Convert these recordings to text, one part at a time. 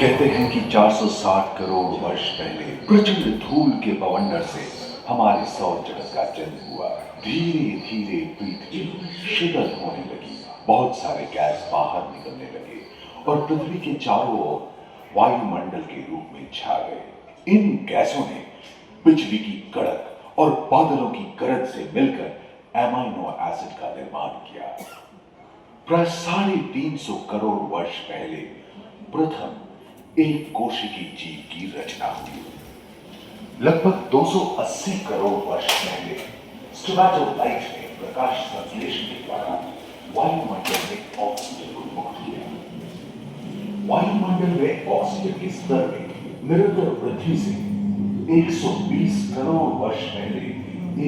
कहते हैं कि 460 करोड़ वर्ष पहले प्रचंड धूल के बवंडर से हमारे सौर जगत का जन्म हुआ। धीरे धीरे पृथ्वी शीतल होने लगी, बहुत सारे गैस बाहर निकलने लगे और पृथ्वी के चारों ओर वायुमंडल के रूप में छा गए। इन गैसों ने बिजली की कड़क और बादलों की गरज से मिलकर एमाइनो एसिड का निर्माण किया। प्राय 350 करोड़ वर्ष पहले प्रथम एक कोशिकीय जीव की रचना हुई। लगभग 280 करोड़ वर्ष पहले स्टोमेटोलाइट ने प्रकाश संश्लेषण के द्वारा वायुमंडल में ऑक्सीजन को मुक्त किया। वायुमंडल में ऑक्सीजन के स्तर में निरंतर वृद्धि से 120 करोड़ वर्ष पहले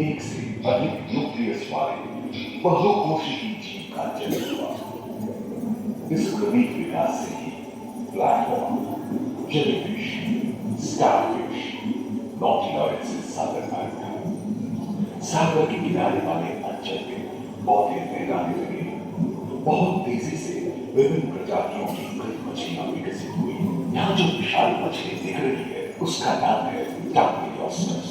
एक से अधिक न्यूक्लियस वाले बहुकोशिकीय जीव का जन्म हुआ। इस क्रमिक विकास से ही प्लैटफॉर्म, जेलीफिश, स्टारफिश, नॉटिलॉइड से सागर आया। सागर के किनारे वाले अंचल में पौधे लहराने लगे। बहुत तेजी से विभिन्न प्रजातियों की कई मछलियां विकसित हुई। यहाँ जो विशाल मछली दिख रही है उसका नाम है डार्विनियोस्टस।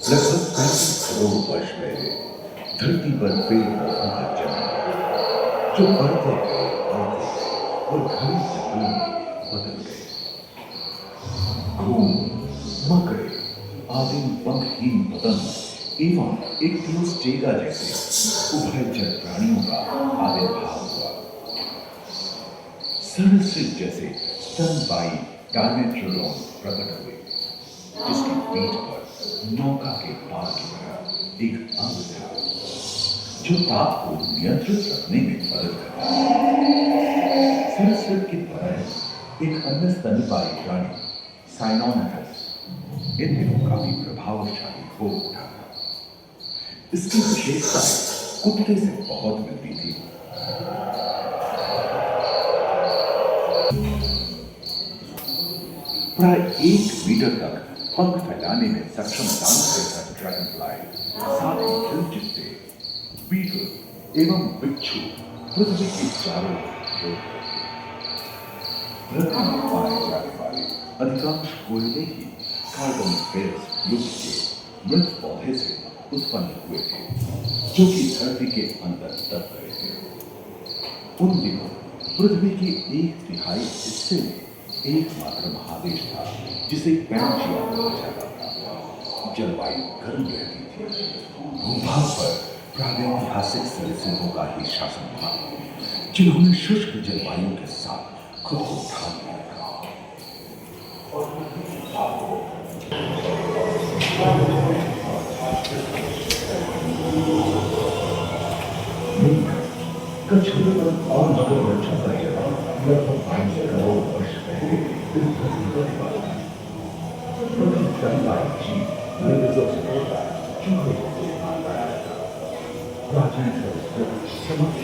लगभग 35 करोड़ वर्ष पहले धरती पर पेड़ पौधों का जन्म हुआ, जो बढ़ते गए और घने जंगलों में बदल गए। घूम, मकड़े, आदिम पंखहीन पतंग एवं एक क्लोस्ट्रेगा जैसे उभयचर प्राणियों का आविर्भाव हुआ। सरसृप जैसे स्तनपायी डायमेट्रोडॉन प्रकट हुए, जिसकी पीठ पर नौका के पार की तरह एक अंग था, जो ताप को नियंत्रित रखने में मदद करता है। सरसृप की तरह एक अन्य स्तनपायी प्राणी साइनोमेटस इन दिनों काफी प्रभावशाली हो उठा था। इसकी विशेषताएं कुत्ते से बहुत मिलती थी। प्राय 1 मीटर तक पंख फैलाने में सक्षम दानव जैसा ड्रैगन फ्लाई, साथ ही खिलचिट्टे, बीटल एवं बिच्छू पृथ्वी के चारों ओर पृथ्वी में पाए जाने वाले अधिकांश कोयले ही कार्बोनिफेरस युग के मृत पौधे से उत्पन्न हुए थे, जो कि धरती के अंदर दब गए थे। उन दिनों पृथ्वी के 1/3 हिस्से में एकमात्र महादेश था जिसे पैंजिया कहा जाता था। जलवायु गर्म रहती थी। भूभाग पर प्रागैतिहासिक सरीसृपों का ही शासन था, जिन्होंने शुष्क जलवायु के साथ खुद को ढाल लिया था। और कछुए और मगर रक्षा का लगभग 5 करोड़ वर्ष पहले इस धरती पर हुआ। प्रति स्तनपायी जीव लेपिडोप्टेरा चूहे से आया था। प्राचीन सरसृप समस्त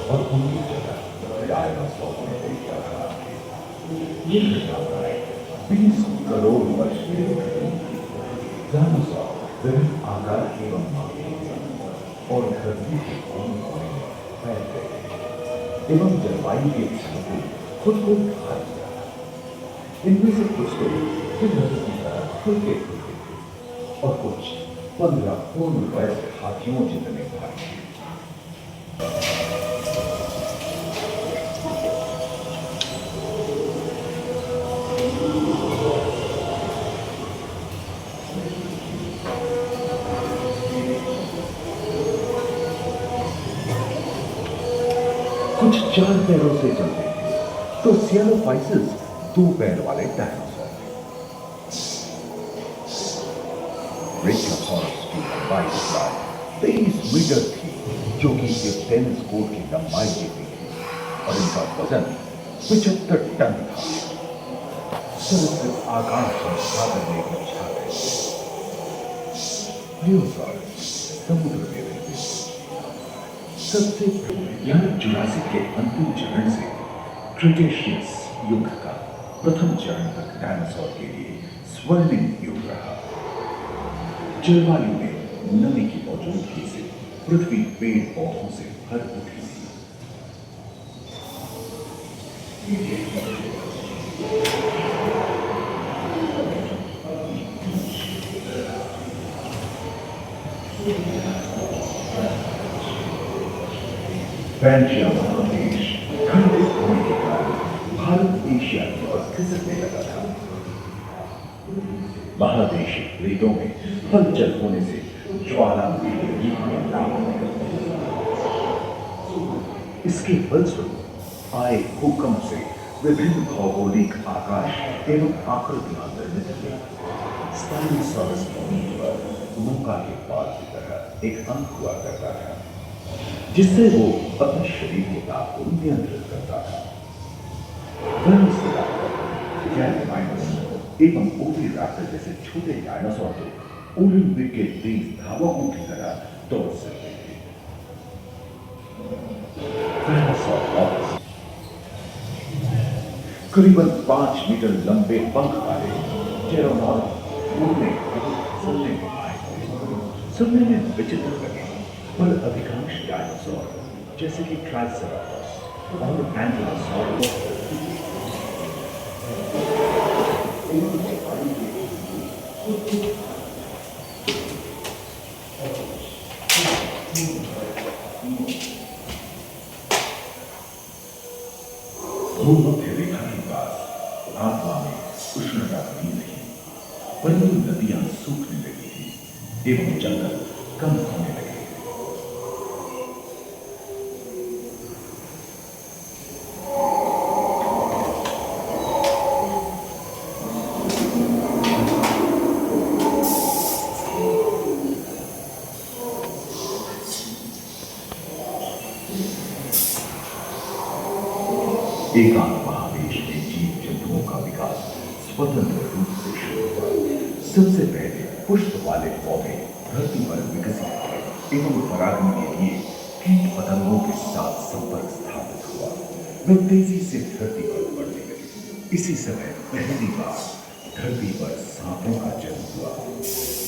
और उनकी जगह डायनासोर ने ले लिया था। ये घटनाएं 20 करोड़ वर्ष पहले डायनासोर विभिन्न आकार एवं और धरती के कोने कोने में फैल गए एवं जलवायु के अनुकूल खुद को ढाल दिया। इनमें से कुछ तो धरती की तरह खुलके खुलते थे और कुछ 15 पूर्ण वयस्क हाथियों जितने भारी थे। कुछ 4 पैरों से चलते थे, तो सियालोफाइसिस 2 पैर वाले डायनासोर थे। ब्रेकियोसाउरस की लंबाई प्राय 23 मीटर थी, जो कि एक टेनिस कोर्ट की लंबाई जितनी थी, और इनका वजन 75 टन था। सरसृप आकाश में सागर में छा गए। प्लियोसाउरस समुद्र में रहते थे। सबसे यानी जुरासिक के अंतिम चरण से क्रिटेशियस युग का प्रथम चरण तक डायनासोर के लिए स्वर्णिम युग रहा। जलवायु में नमी की मौजूदगी से पृथ्वी पेड़ पौधों से भर उठी थी। पैंजिया महादेश खंडित होने के कारण भारत एशिया की ओर खिसकने लगा था। महादेशी प्लेटों में हलचल होने से ज्वालामुखी में नाम निकलते। इसके फलस्वरूप आए भूकंप से विभिन्न भौगोलिक आकाश एवं आकृतियां निर्मित हुई। स्पाइनोसॉरस जमीन पर नौका के पाल की तरह एक अंग हुआ करता था, जिससे वो अपने शरीर के ताप को नियंत्रित करता था। एवं ओविराप्टर जैसे छोटे डायनासोर तो ओलंपिक के तेज धावकों की तरह दौड़ सकते थे। करीबन 5 मीटर लंबे पंख वाले टेरोनॉड उड़ने सुनने में आए थे। सुनने में विचित्र लगे, पर अधिकांश डायनासोर जैसे कि ट्राइसेराटोप्स और एंकिलोसॉरस भूमध्य रेखा के पास आत्मा में उष्णता बनी रही, परंतु नदियां सूखने लगी थी एवं जंगल कम होने लगे। एकांत महादेश में जीव जंतुओं का विकास स्वतंत्र रूप से शुरू हुआ। सबसे पहले पुष्प वाले पौधे धरती पर विकसित हुए एवं परागण के लिए कीट पतंगों के साथ संपर्क स्थापित हुआ। वे तेजी से धरती पर बढ़ने लगे। इसी समय पहली बार धरती पर सांपों का जन्म हुआ।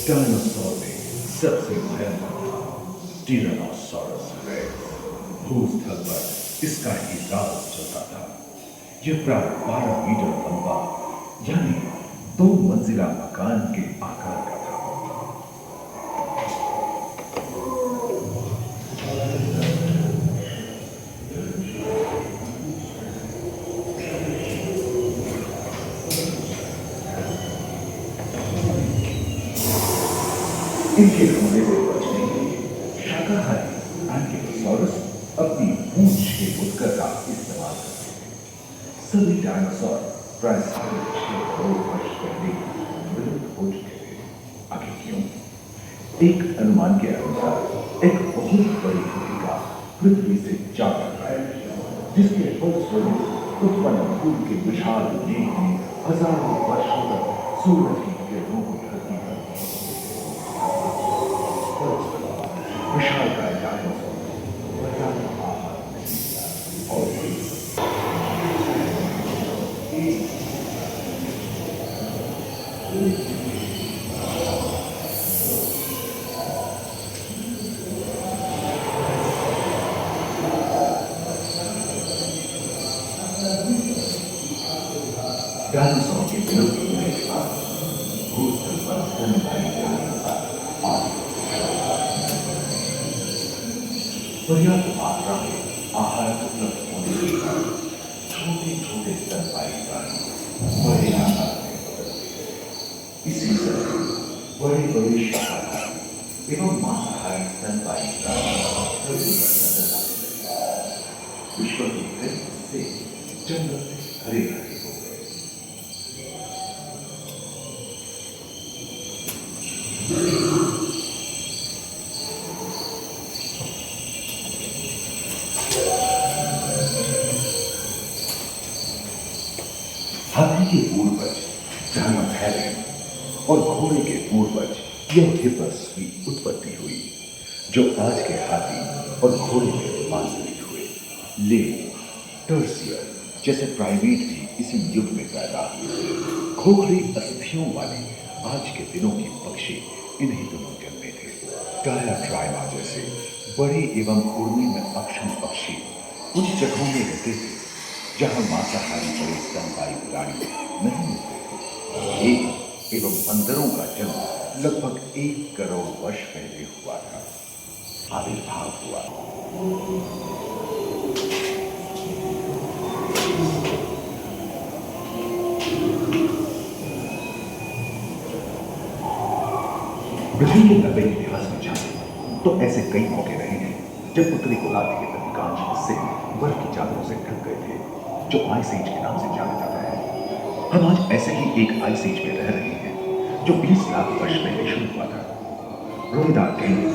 डायनासोर में सबसे भयंकर था टिरानोसॉरस रेक्स। भूस्थल पर इसका ही राज चलता था। यह प्राय 12 मीटर लंबा यानी 2 मंजिला मकान के आकार का था। इनके हमले से बचने के लिए शाकाहारी एंकिलोसॉरस अपनी पूंछ के मुद्गर का इस्तेमाल करते थे। सभी डायनासोर प्राय 6 करोड़ वर्ष पहले विलुप्त हो चुके थे। आखिर क्यों? एक अनुमान के अनुसार एक बहुत बड़ी भूमिका पृथ्वी से जा टकराई, जिसके फलस्वरूप उत्पन्न धूल के विशाल मेघ ने हजारों वर्षों तक सूरज की किरणों को धरती पर विशाल काय डायनासोर डायनासोर के विलुप्त होने के बाद भूस्थल पर स्तनधारी पर्याप्त मात्रा में आहार उपलब्ध होने के कारण छोटे छोटे स्तनपायी प्राणी बड़े आकार में बदलते गए। इसी तरह बड़े बड़े शाकाहारी एवं मांसाहारी स्तनपायी प्राणी धरती पर नजर आने लगे। विश्व के कई हिस्से जंगल हरे भरे हो गए। हाथी के पूर्वज जाना थैलेम और घोड़े के पूर्वज यह हिप्पस की उत्पत्ति हुई, जो आज के हाथी और घोड़े के रूपांतरित हुए। लेमुर, टर्सियर जैसे प्राइमेट भी इसी युग में पैदा हुए। खोखली अस्थियों वाले आज के दिनों के पक्षी इन्हीं दिनों जन्मे थे। टाया ट्राइमा जैसे बड़े एवं उड़ने में अक्षम पक्षी उन जगहों में रहते थे जहां मांसाहारी बड़े स्तनपायी प्राणी नहीं मिलते थे। एक एवं बंदरों का जन्म लगभग 1 करोड़ वर्ष पहले हुआ था। आविर्भाव हुआ। पृथ्वी के लंबे इतिहास में जाने तो ऐसे कई मौके रहे हैं जब उत्तरी गोलार्ध के अधिकांश हिस्से बर्फ की चादरों से ढक गए थे, जो आइस एज के नाम से जाना जाता है। हम आज ऐसे ही एक आइस एज में रह रहे हैं जो 20 लाख वर्ष पहले शुरू हुआ था। रोईदार गैंडे,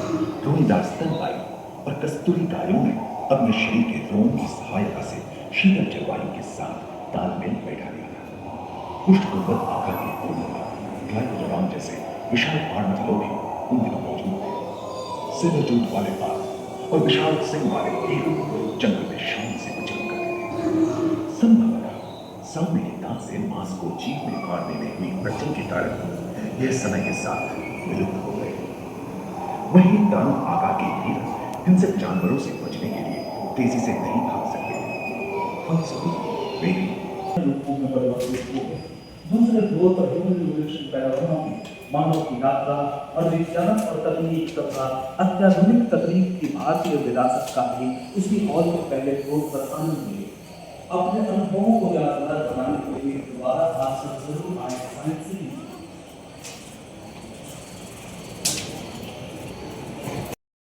रोईदार स्तनपायी और कस्तूरी गायों ने अपने शरीर के रोम की सहायता से शीतल जलवायु के साथ तालमेल बैठा लिया था। पुष्ट गुंबद आकार के पूर्ण ग्लाइकोडोन जैसे विशाल आर्madillo भी उन दिनों मौजूद थे। सिरजूट वाले बाघ और विशाल सिंह वाले हिरण जंगल में शान से विचरण करते थे। संभवतः सामने के दांत से मांस को जीभ में मारने में हुई वृद्धि के कारण यह समय के साथ विलुप्त हो गए। वहीं दानव आकार के हिरण हिंसक जानवरों से बचने के लिए तेजी से नहीं भाग सकते। फलस्वरूप वे रूपों में परिवर्तित हुए। दूसरे ध्रुव पर ह्यूमन रिवोल्यूशन पैदा होना भी मानव की यात्रा और विज्ञान और तकनीक तथा अत्याधुनिक तकनीक की भारतीय विरासत का भी इसी और के पहले ध्रुव पर आनंद लिए। अपने अनुभवों को यादगार बनाने के लिए दोबारा हाथ से जरूर आए साइंस